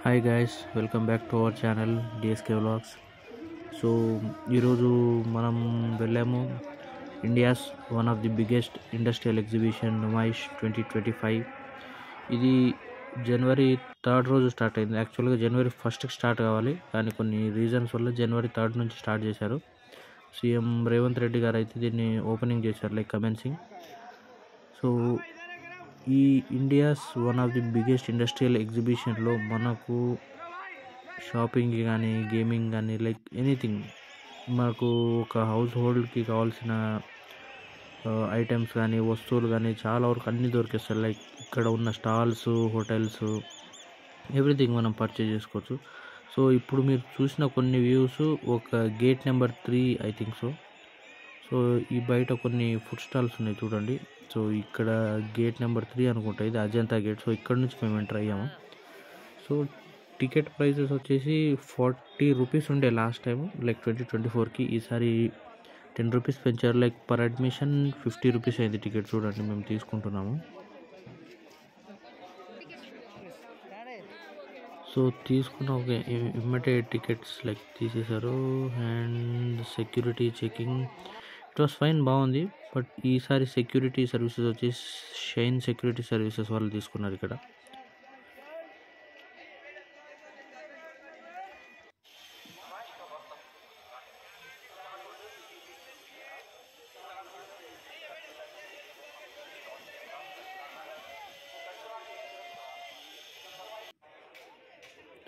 Hi guys, welcome back to our channel DSK vlogs. So ఈరోజు మనం వెళ్ళాము India's one of the biggest industrial exhibition Numaish 2025. ఇది జనవరి 3 రోజు start అయింది. యాక్చువల్గా జనవరి 1కి స్టార్ట్ కావాలి, కానీ కొన్ని రీజన్స్ వల్ల జనవరి 3 నుంచి స్టార్ట్ చేశారు. సీఎం రేవంత్ రెడ్డి గారు అయితే దీన్ని ఓపెనింగ్ చేశారు, లైక్ కమెన్సింగ్. సో ఈ India's one of the biggest industrial ఎగ్జిబిషన్లో మనకు షాపింగ్ కానీ గేమింగ్ కానీ లైక్ ఎనీథింగ్, మనకు ఒక హౌస్ హోల్డ్కి కావాల్సిన ఐటమ్స్ కానీ వస్తువులు కానీ చాలా వరకు అన్నీ దొరికేస్తాయి. లైక్ ఇక్కడ ఉన్న స్టాల్స్, హోటల్స్, ఎవ్రీథింగ్ మనం పర్చేజ్ చేసుకోవచ్చు. సో ఇప్పుడు మీరు చూసిన కొన్ని వ్యూస్ ఒక gate number 3 I think so ఈ బయట కొన్ని ఫుడ్ స్టాల్స్ ఉన్నాయి చూడండి. సో ఇక్కడ గేట్ నెంబర్ 3 అనుకుంటా, ఇది అజంతా గేట్. సో ఇక్కడ నుంచి మేము ఎంటర్ అయ్యాము. సో టికెట్ ప్రైజెస్ వచ్చేసి 40 రూపీస్ ఉండే లాస్ట్ టైం, లైక్ 2024కి. ఈసారి 10 రూపీస్ పెంచారు. లైక్ పర్ అడ్మిషన్ 50 రూపీస్ అయింది టికెట్. చూడండి మేము తీసుకుంటున్నాము. సో తీసుకున్న ఒక ఇమ్మీడియట్ టికెట్స్ లైక్ తీసేశారు. And security checking it was fine, బాగుంది. బట్ ఈసారి సెక్యూరిటీ సర్వీసెస్ వచ్చేసి షైన్ సెక్యూరిటీ సర్వీసెస్ వాళ్ళు తీసుకున్నారు ఇక్కడ.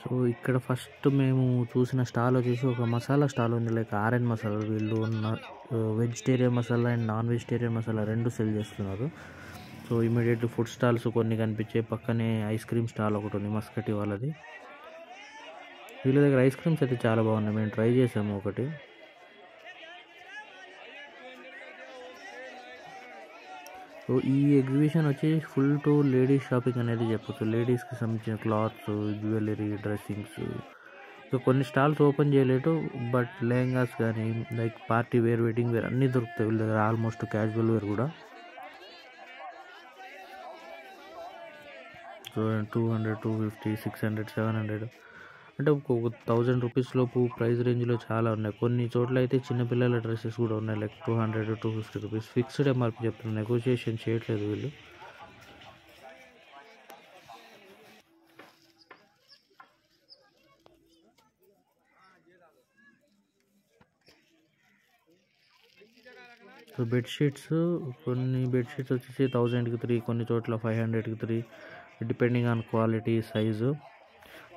సో ఇక్కడ ఫస్ట్ మేము చూసిన స్టాల్ వచ్చేసి ఒక మసాలా స్టాల్ ఉంది, లైక్ ఆరెంజ్ మసాలా. వీళ్ళు vegetarian masala and non vegetarian masala రెండు సెల్ చేస్తున్నారు. సో ఇమీడియట్లీ ఫుడ్ స్టాల్స్ కొన్ని కనిపించే, పక్కనే ఐస్ క్రీమ్ స్టాల్ ఒకటి ఉంది మస్కటి వాళ్ళది. వీళ్ళ దగ్గర ఐస్ క్రీమ్స్ అయితే చాలా బాగున్నాయి, మేము ట్రై చేసాము ఒకటి. సో ఈ ఎగ్జిబిషన్ వచ్చి ఫుల్ టు లేడీస్ షాపింగ్ అనేది చెప్పచ్చు. లేడీస్కి సంబంధించిన క్లాత్స్, జ్యువెలరీ, డ్రెస్సింగ్స్. సో కొన్ని స్టాల్స్ ఓపెన్ చేయలేదు, బట్ లెహంగాస్ కానీ like party wear, wedding wear అన్నీ దొరుకుతాయి వీళ్ళ దగ్గర. ఆల్మోస్ట్ క్యాజువల్ వేర్ కూడా. సో 200, 250, 600, 700 అంటే ఒక 1000 రూపీస్ లోపు ప్రైస్ రేంజ్లో చాలా ఉన్నాయి. కొన్ని చోట్ల అయితే చిన్నపిల్లల డ్రెస్సెస్ కూడా ఉన్నాయి, లైక్ 200, 250 రూపీస్. ఫిక్స్డ్ ఎంఆర్పి చెప్తున్నారు, నెగోషియేషన్ చేయట్లేదు వీళ్ళు. సో బెడ్షీట్స్, కొన్ని బెడ్షీట్స్ వచ్చేసి 1000కి 3, కొన్ని చోట్ల 500కి 3, డిపెండింగ్ ఆన్ క్వాలిటీ, సైజు.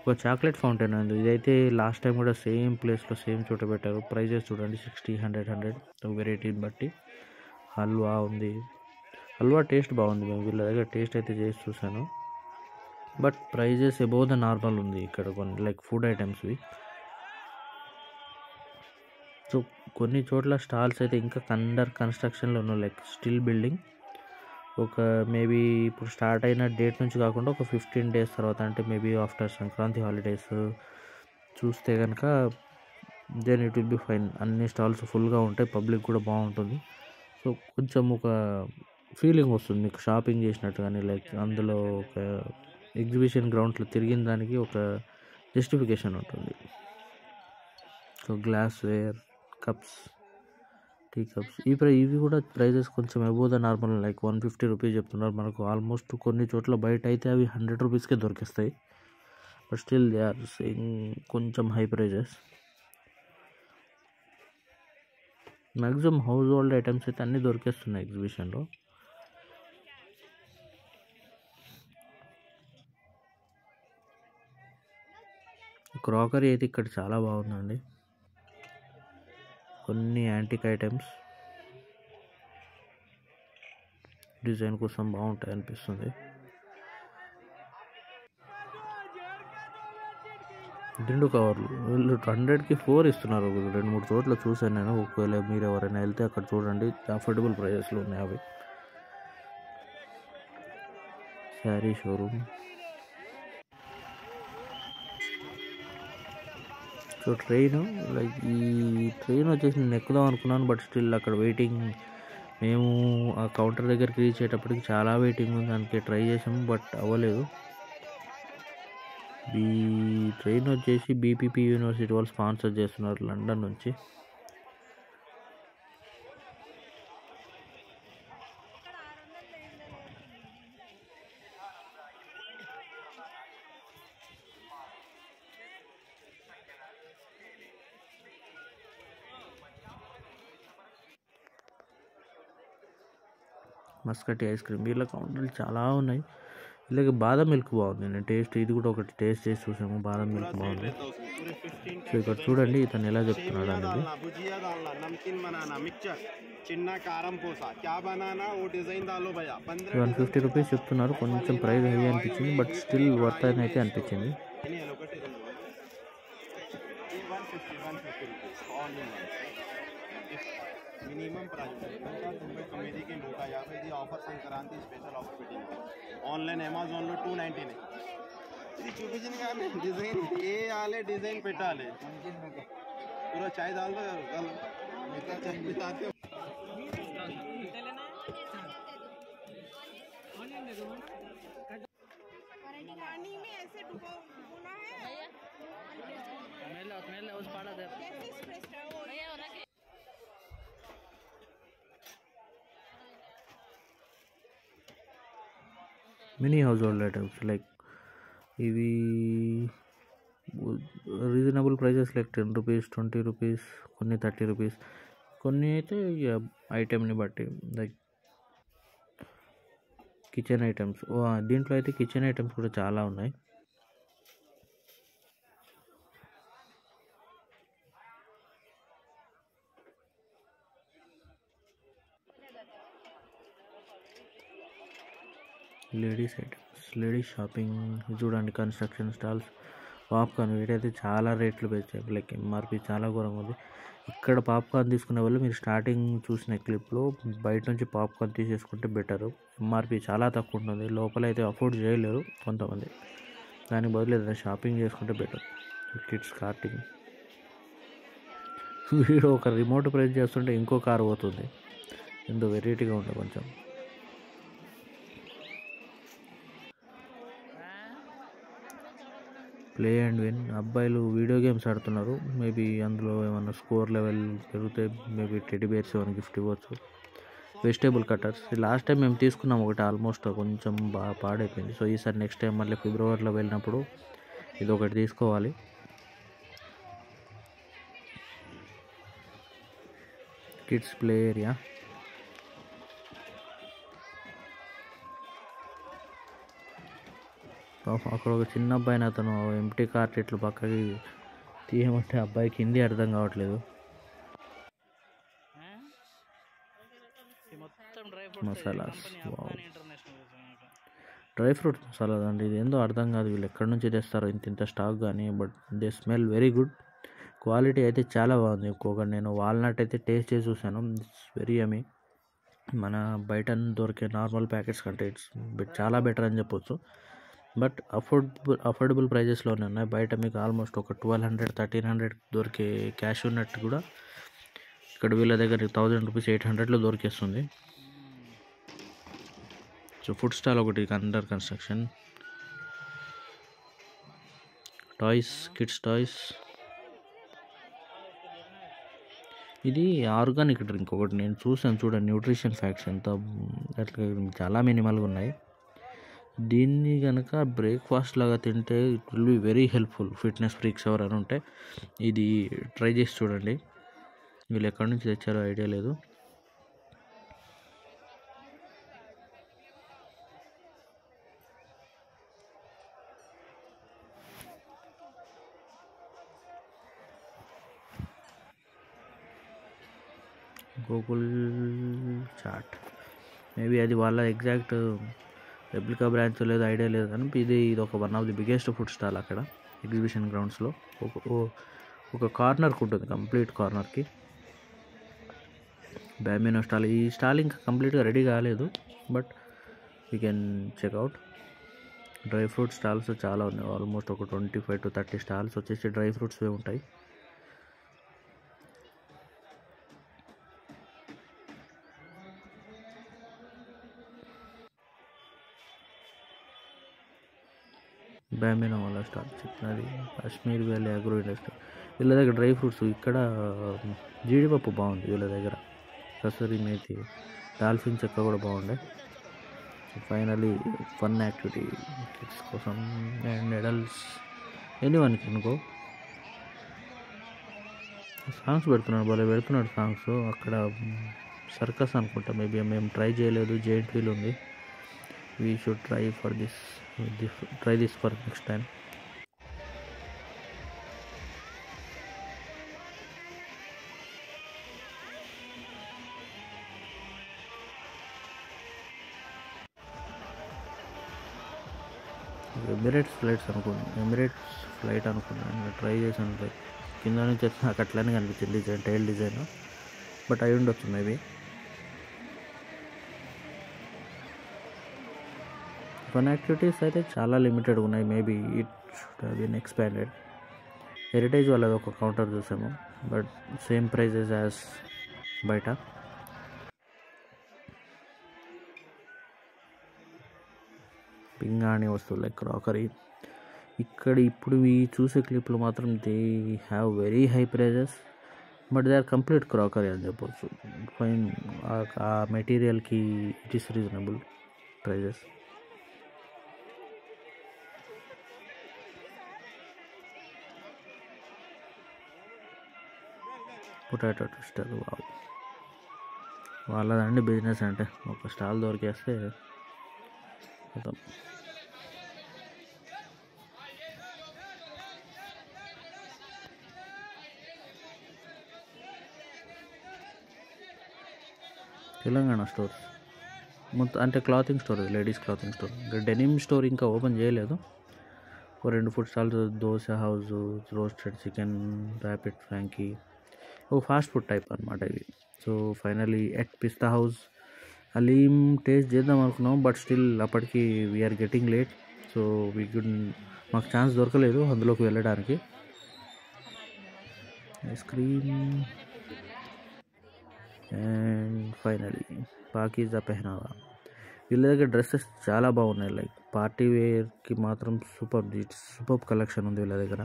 ఒక చాక్లెట్ ఫౌంటైన్ ఉంది, ఇదైతే లాస్ట్ టైం కూడా సేమ్ ప్లేస్లో సేమ్ చోట పెట్టారు. ప్రైజెస్ చూడండి 60, 100 వెరైటీని బట్టి. హల్వా ఉంది, హల్వా టేస్ట్ బాగుంది. మేము వీళ్ళ దగ్గర టేస్ట్ అయితే చేసి చూసాను, but prices above the normal ఉంది ఇక్కడ కొన్ని, లైక్ ఫుడ్ ఐటమ్స్వి. సో కొన్ని చోట్ల స్టాల్స్ అయితే ఇంకా అండర్ కన్స్ట్రక్షన్లో ఉన్నాయి, లైక్ స్టిల్ బిల్డింగ్. ఒక మేబీ ఇప్పుడు స్టార్ట్ అయిన డేట్ నుంచి కాకుండా ఒక 15 days తర్వాత, అంటే మేబీ ఆఫ్టర్ సంక్రాంతి హాలిడేస్ చూస్తే కనుక then it will be fine. అన్ని స్టాల్స్ ఫుల్గా ఉంటాయి, పబ్లిక్ కూడా బాగుంటుంది. సో కొంచెం ఒక ఫీలింగ్ వస్తుంది మీకు షాపింగ్ చేసినట్టు, కానీ లైక్ అందులో ఒక ఎగ్జిబిషన్ గ్రౌండ్లో తిరిగిన దానికి ఒక జస్టిఫికేషన్ ఉంటుంది. So glassware, cups, tea cups, ఇవి కూడా ప్రైజెస్ కొంచెం above the normal, like 150 rupees చెప్తున్నారు మనకు. ఆల్మోస్ట్ కొన్ని చోట్ల బయట అయితే అవి 100 రూపీస్కే దొరికిస్తాయి, but still they are saying కొంచెం high prices. Maximum household items అయితే అన్నీ దొరికేస్తున్నాయి ఎగ్జిబిషన్లో. క్రాకరీ అయితే ఇక్కడ చాలా బాగుందండి. కొన్ని యాంటిక్ ఐటమ్స్ డిజైన్ కోసం బాగుంటాయి అనిపిస్తుంది. దిండు కవర్లు వీళ్ళు 100కి 4 ఇస్తున్నారు. 2-3 చోట్ల చూసాను నేను. ఒకవేళ మీరు ఎవరైనా వెళ్తే అక్కడ చూడండి, అఫోర్డబుల్ ప్రైజెస్లో ఉన్నాయి అవి. Sari showroom. So train, like ఈ ట్రైన్ వచ్చేసి నేను ఎక్కుదాం అనుకున్నాను, బట్ స్టిల్ అక్కడ వెయిటింగ్. మేము ఆ కౌంటర్ దగ్గరికి రీచ్ అయ్యేటప్పటికి చాలా వెయిటింగ్ ఉంది, అందుకే ట్రై చేసాము, బట్ అవ్వలేదు. ఈ ట్రైన్ వచ్చేసి బీపీపీ యూనివర్సిటీ వాళ్ళు స్పాన్సర్ చేస్తున్నారు లండన్ నుంచి. మస్కటి ఐస్ క్రీమ్, వీళ్ళ కౌంటర్లు చాలా ఉన్నాయి. వీళ్ళకి బాదం మిల్క్ బాగుంది. నేను ఇది కూడా ఒకటి టేస్ట్ చేసి చూసాము. బాదం మిల్క్ బాగుంది. సో ఇక్కడ చూడండి ఇతను ఎలా చెప్తున్నాడు అనేది. ₹150 చెప్తున్నారు. కొంచెం ప్రైస్ హై అనిపించింది, బట్ స్టిల్ వర్త్ అని అయితే అనిపించింది. मिनिमम प्राइस तुम्ही कमेडी के मोठा यावे ఇది ఆఫర్ సంక్రాంతి స్పెషల్ ఆఫర్ పెట్టింది. ఆన్లైన్ అమెజాన్ లో 299. ఇది చూపించింది కానీ డిజైన్ ఏ ఆలే డిజైన్ పెట్టాలి. पूरा चाय डाल दो कल इतना चाय पिताते पानी में ऐसे डुबोना है मेला उस पाड़ा दे कैसे स्प्रेस है वो mini house hold items like ఇవి రీజనబుల్ ప్రైజెస్ లైక్ ₹10, ₹20, కొన్ని ₹30, కొన్ని అయితే ఐటెంని బట్టి లైక్ కిచెన్ ఐటమ్స్. దీంట్లో అయితే కిచెన్ ఐటమ్స్ కూడా చాలా ఉన్నాయి. లేడీస్ ఐటమ్స్, లేడీస్ షాపింగ్ చూడండి. కన్స్ట్రక్షన్ స్టాల్స్, పాప్కార్న్, వీటైతే చాలా రేట్లు పెంచాయి. లైక్ ఎంఆర్పి చాలా ఘోరంగా ఉంది. ఇక్కడ పాప్కార్న్ తీసుకునే వాళ్ళు మీరు స్టార్టింగ్ చూసిన క్లిప్లో బయట నుంచి పాప్కార్న్ తీసేసుకుంటే బెటరు. ఎంఆర్పి చాలా తక్కువ ఉంటుంది. లోపల అయితే అఫోర్డ్ చేయలేరు కొంతమంది. దానికి బదులు ఏదైనా షాపింగ్ చేసుకుంటే బెటర్. కిడ్స్ కార్టింగ్, వీడు ఒక రిమోట్ ప్రెస్ చేస్తుంటే ఇంకో కారు పోతుంది. ఎంతో వెరైటీగా ఉంటుంది కొంచెం. ప్లే అండ్ విన్, అబ్బాయిలు వీడియో గేమ్స్ ఆడుతున్నారు. మేబీ అందులో ఏమన్నా స్కోర్ లెవెల్ పెరిగితే మేబీ టెడ్డీ బేర్స్ ఏమైనా గిఫ్ట్ ఇవ్వచ్చు. వెజిటేబుల్ కట్టర్స్, లాస్ట్ టైం మేము తీసుకున్నాం ఒకటి, ఆల్మోస్ట్ కొంచెం బాగా పాడైపోయింది. సో ఈసారి నెక్స్ట్ టైం మళ్ళీ ఫిబ్రవరిలో వెళ్ళినప్పుడు ఇది ఒకటి తీసుకోవాలి. కిడ్స్ ప్లే ఏరియా, అక్కడ ఒక చిన్న అబ్బాయిని అతను ఎంప్టీ కార్ట్ ఇట్లు పక్కకి తీయమంటే అబ్బాయికి హిందీ అర్థం కావట్లేదు. మసాలాస్, డ్రై ఫ్రూట్స్ మసాలాస్ అండి. ఇది ఏందో అర్థం కాదు, వీళ్ళు ఎక్కడి నుంచి తెస్తారో ఇంత స్టాక్ కానీ. But they smell very good. Quality అయితే చాలా బాగుంది. ఒక్కొక్కటి నేను వాల్నట్ అయితే టేస్ట్ చేసి చూసాను. It's very yummy. మన బయట దొరికే నార్మల్ ప్యాకెట్స్ కంటే ఇట్స్ చాలా బెటర్ అని చెప్పొచ్చు. బట్ అఫోర్డబుల్ ప్రైజెస్లోనే ఉన్నాయి. బయట మీకు ఆల్మోస్ట్ ఒక 1200, 1300 దొరికే క్యాష్యూ నట్ కూడా ఇక్కడ వీళ్ళ దగ్గర ₹1000, ₹800లో దొరికేస్తుంది. సో ఫుడ్ స్టాల్ ఒకటి under construction. Toys, kids toys. ఇది ఆర్గానిక్ డ్రింక్ ఒకటి నేను చూసాను చూడండి. న్యూట్రిషన్ ఫ్యాక్ట్స్ ఎంత అట్లా చాలా మినిమల్గా ఉన్నాయి. దీన్ని కనుక బ్రేక్ఫాస్ట్ లాగా తింటే it will be very helpful. Fitness freaks ఎవరైనా ఉంటే ఇది ట్రై చేసి చూడండి. వీళ్ళు ఎక్కడి నుంచి తెచ్చారో ఐడియా లేదు. గూగుల్ చాట్, మేబీ అది వాళ్ళ ఎగ్జాక్ట్ రెప్లికా బ్రాంచ్ లేదు, ఐడియా లేదు. కానీ ఇది ఒక one of the biggest food stall అక్కడ ఎగ్జిబిషన్ గ్రౌండ్స్లో. ఒక కార్నర్కి ఉంటుంది, కంప్లీట్ కార్నర్కి బ్యామినో స్టాల్. ఈ స్టాల్ ఇంకా కంప్లీట్గా రెడీ కాలేదు, but you can checkout. Dry fruit stalls చాలా ఉన్నాయి. ఆల్మోస్ట్ ఒక 25 to 30 స్టాల్స్ వచ్చేసి డ్రై ఫ్రూట్స్వే ఉంటాయి. బ్యాంబినో వాళ్ళ స్టాల్ చెప్పినది కాశ్మీర్ వ్యాలీ అగ్రో ఇండస్ట్రీ. వీళ్ళ దగ్గర డ్రై ఫ్రూట్స్, ఇక్కడ జీడిపప్పు బాగుంది వీళ్ళ దగ్గర, కసూరి మేతి, డాల్ఫిన్ చెక్క కూడా బాగుండే. ఫైనలీ ఫన్ యాక్టివిటీ కిడ్స్ కోసం and adults anyone can go. Songs పెడుతున్నాడు, భలే పెడుతున్నాడు సాంగ్స్. అక్కడ సర్కస్ అనుకుంటా, మేబీ మేము ట్రై చేయలేదు. జెయింట్ వీల్ ఉంది. We should try this for next time. Emirates flight అనుకున్నాను, ట్రై చేశాను. కింద నుంచి వచ్చి నాకు అట్లనే కనిపించింది డిజైన్, టైల్ డిజైన్, బట్ అయి ఉండొచ్చు మేబీ. ఫన్ యాక్టివిటీస్ అయితే చాలా లిమిటెడ్గా ఉన్నాయి. Maybe it should have been expanded. Heritage వాళ్ళది ఒక కౌంటర్ చూసాము, బట్ సేమ్ ప్రైజెస్ యాజ్ బయట. పింగాణి వస్తువులు లైక్ క్రాకరీ. ఇక్కడ ఇప్పుడు ఈ చూసే క్లిప్లు మాత్రం they have very high prices, but they are complete crockery అని చెప్పవచ్చు. ఫైన్, ఆ మెటీరియల్కి it is reasonable prices. Potato twister, wow, వాళ్ళదండి బిజినెస్ అంటే. ఒక స్టాల్ దొరికేస్తే మొత్తం. తెలంగాణ స్టోర్స్ మొత్తం అంటే clothing store, ladies clothing store. ఇంకా డెనిమ్ స్టోర్ ఇంకా ఓపెన్ చేయలేదు. ఒక 2 food stalls, dosa house, roasted chicken, rapid Frankie, ఓ ఫాస్ట్ ఫుడ్ టైప్ అనమాట ఇవి. So finally at Pista house haleem taste చేద్దాం అనుకున్నాం, బట్ స్టిల్ అప్పటికి వీఆర్ గెటింగ్ లేట్. సో మాకు ఛాన్స్ దొరకలేదు అందులోకి వెళ్ళడానికి. Ice cream and finally Pakeezah Pehnava. వీళ్ళ దగ్గర డ్రెస్సెస్ చాలా బాగున్నాయి, లైక్ పార్టీ వేర్కి మాత్రం సూపర్ కలెక్షన్ ఉంది వీళ్ళ దగ్గర.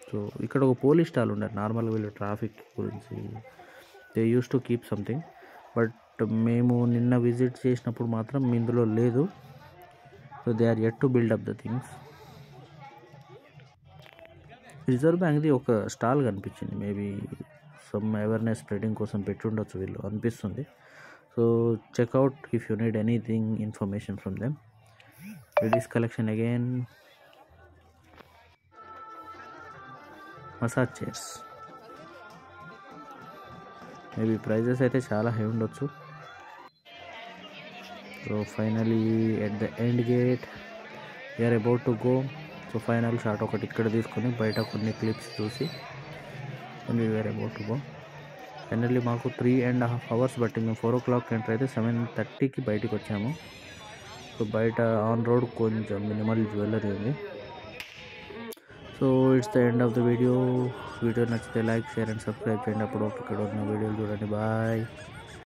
సో ఇక్కడ ఒక పోలీస్ స్టాల్ ఉండే, నార్మల్గా వీళ్ళు ట్రాఫిక్ గురించి they use to keep something, but మేము నిన్న విజిట్ చేసినప్పుడు మాత్రం ఇందులో లేదు. So they are yet to build up the things. Reserve బ్యాంక్ది ఒక స్టాల్ కనిపించింది, మేబీ సమ్ అవేర్నెస్ స్ప్రెడింగ్ కోసం పెట్టుండొచ్చు వీళ్ళు అనిపిస్తుంది. So check out if you need anything information from them. Ladies collection again, massage chairs. Maybe prices అయితే చాలా high ఉండొచ్చు. So finally at the end gate we're about to go. So final shot ఒకటి ఇక్కడ తీసుకొని బయట కొన్ని క్లిప్స్ చూసి we're about to go. Finally మాకు 3.5 hours బట్టి మేము 4 o'clock ఎంటర్ అయితే 7:30కి బయటికి వచ్చాము. సో బయట ఆన్ రోడ్ కొంచెం మినిమల్ జ్యువెలరీ ఉంది. So it's the end of the video నచ్చితే లైక్, షేర్ అండ్ సబ్స్క్రైబ్ చేయండి. అప్పుడు ఇక్కడ ఉన్న వీడియోలు చూడండి. బాయ్.